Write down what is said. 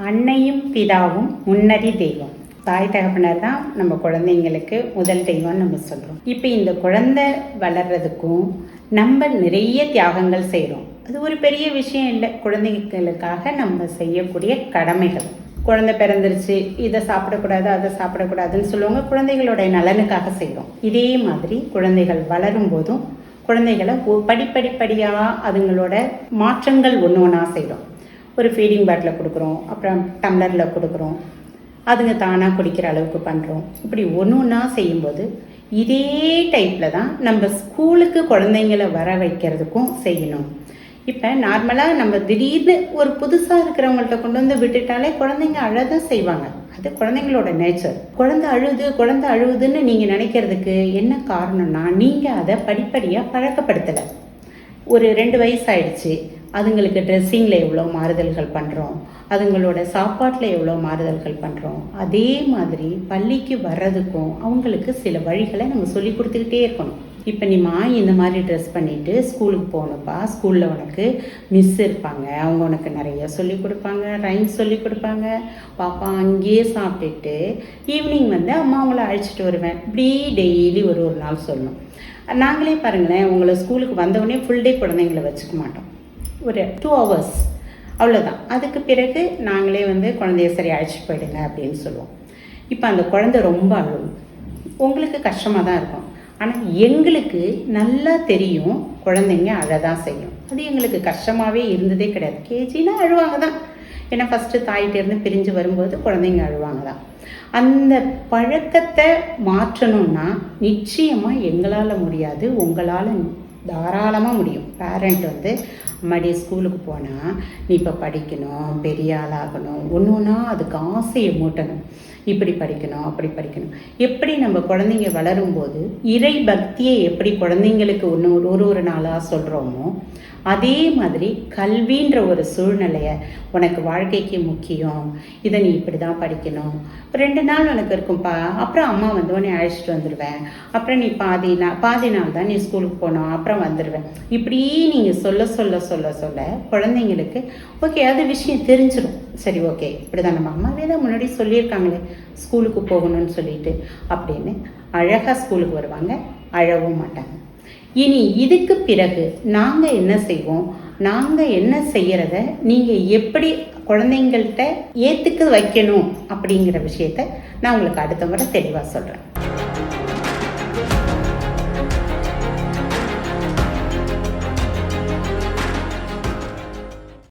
அன்னையும் பிதாவும் முன்னறி தெய்வம். தாய் தகப்பனர் தான் நம்ம குழந்தைங்களுக்கு முதல் தெய்வம்னு நம்ம சொல்கிறோம். இப்போ இந்த குழந்தை வளர்கிறதுக்கும் நம்ம நிறைய தியாகங்கள் செய்கிறோம். அது ஒரு பெரிய விஷயம் இல்லை. குழந்தைகளுக்காக நம்ம செய்யக்கூடிய கடமைகள். குழந்தை பிறந்துருச்சு, இதை சாப்பிடக்கூடாது அதை சாப்பிடக்கூடாதுன்னு சொல்லுவாங்க. குழந்தைகளுடைய நலனுக்காக செய்கிறோம். இதே மாதிரி குழந்தைகள் வளரும் போதும் குழந்தைகளை படிப்படியாக அதுங்களோட மாற்றங்கள் ஒன்று ஒன்றா செய்கிறோம். ஒரு ஃபீடிங் பாட்டில் கொடுக்குறோம், அப்புறம் டம்ளரில் கொடுக்குறோம், அதுங்க தானாக குடிக்கிற அளவுக்கு பண்ணுறோம். இப்படி ஒன்று ஒன்றா செய்யும்போது இதே டைப்பில் தான் நம்ம ஸ்கூலுக்கு குழந்தைங்களை வர வைக்கிறதுக்கும் செய்யணும். இப்போ நார்மலாக நம்ம திடீர்னு ஒரு புதுசாக இருக்கிறவங்கள்ட்ட கொண்டு வந்து விட்டுட்டாலே குழந்தைங்க அழதான் செய்வாங்க. அது குழந்தைங்களோட நேச்சர். குழந்தை அழுகுதுன்னு நீங்கள் நினைக்கிறதுக்கு என்ன காரணம்னா, நீங்கள் அதை படிப்படியாக பழக்கப்படுத்தலை. ஒரு 2 வயசு ஆயிடுச்சு, அதுங்களுக்கு ட்ரெஸ்ஸிங்கில் எவ்வளோ மாறுதல்கள் பண்ணுறோம், அதுங்களோட சாப்பாட்டில் எவ்வளோ மாறுதல்கள் பண்ணுறோம். அதே மாதிரி பள்ளிக்கு வர்றதுக்கும் அவங்களுக்கு சில வழிகளை நம்ம சொல்லி கொடுத்துக்கிட்டே இருக்கணும். இப்போ நீமா இந்த மாதிரி ட்ரெஸ் பண்ணிவிட்டு ஸ்கூலுக்கு போகணுப்பா, ஸ்கூலில் உனக்கு மிஸ் இருப்பாங்க, அவங்க உனக்கு நிறைய சொல்லி கொடுப்பாங்க, ரைம்ஸ் சொல்லி கொடுப்பாங்க. பாப்பா அங்கேயே சாப்பிட்டுட்டு ஈவினிங் வந்து அம்மா அவங்கள அழைச்சிட்டு வருவேன். இப்படி டெய்லி ஒரு நாள் சொல்லணும். நாங்களே பாருங்களேன், உங்களை ஸ்கூலுக்கு வந்தவுடனே ஃபுல் டே குழந்தைங்களை வச்சுக்க மாட்டோம். ஒரு 2 hours அவ்வளோதான். அதுக்கு பிறகு நாங்களே வந்து குழந்தைய சரி அழைச்சிட்டு போயிடுங்க அப்படின்னு சொல்லுவோம். இப்போ அந்த குழந்தை ரொம்ப அழுவும். உங்களுக்கு கஷ்டமாக தான் இருக்கும். ஆனால் எங்களுக்கு நல்லா தெரியும் குழந்தைங்க அழதான் செய்யும். அது எங்களுக்கு கஷ்டமாகவே இருந்ததே கிடையாது. கேஜினா அழுவாங்க தான். ஏன்னா ஃபஸ்ட்டு தாயிட்டேருந்து பிரிஞ்சு வரும்போது குழந்தைங்க அழுவாங்க தான். அந்த பழக்கத்தை மாற்றணும்னா நிச்சயமாக எங்களால் முடியாது, உங்களால் தாராளமாக முடியும். பேரண்ட் வந்து மறுபடி ஸ்கூலுக்கு போனால் நீ இப்போ படிக்கணும், பெரிய ஆளாகணும், ஒன்று ஒன்றா அதுக்கு ஆசையை மூட்டணும். இப்படி படிக்கணும் அப்படி படிக்கணும். எப்படி நம்ம குழந்தைங்க வளரும்போது இறை பக்தியை எப்படி குழந்தைங்களுக்கு ஒரு நாளாக சொல்கிறோமோ, அதே மாதிரி கல்வின்ற ஒரு சூழ்நிலையை உனக்கு வாழ்க்கைக்கு முக்கியம், இதை நீ இப்படி தான் படிக்கணும், 2 நாள் உனக்கு இருக்கும்ப்பா, அப்புறம் அம்மா வந்து உன்னை அழைச்சிட்டு வந்துடுவேன், அப்புறம் நீ பாதி நாள் தான் நீ ஸ்கூலுக்கு போனோம், அப்புறம் வந்துடுவேன். இப்படி நீங்கள் சொல்ல சொல்ல சொல்ல சொல்ல குழந்தைங்களுக்கு ஓகே அது விஷயம் தெரிஞ்சிடும். சரி ஓகே இப்படி தான் நம்ம அம்மாவே தான் முன்னாடி சொல்லியிருக்காங்களே ஸ்கூலுக்கு போகணும்னு சொல்லிட்டு அப்படின்னு அழகாக ஸ்கூலுக்கு வருவாங்க, அழவும் மாட்டாங்க. இனி இதுக்கு பிறகு நாங்கள் என்ன செய்வோம், நாங்கள் என்ன செய்கிறத நீங்கள் எப்படி குழந்தைங்கள்ட்ட ஏற்றுக்க வைக்கணும் அப்படிங்கிற விஷயத்த நான் உங்களுக்கு அடுத்த முறை தெளிவாக சொல்கிறேன்.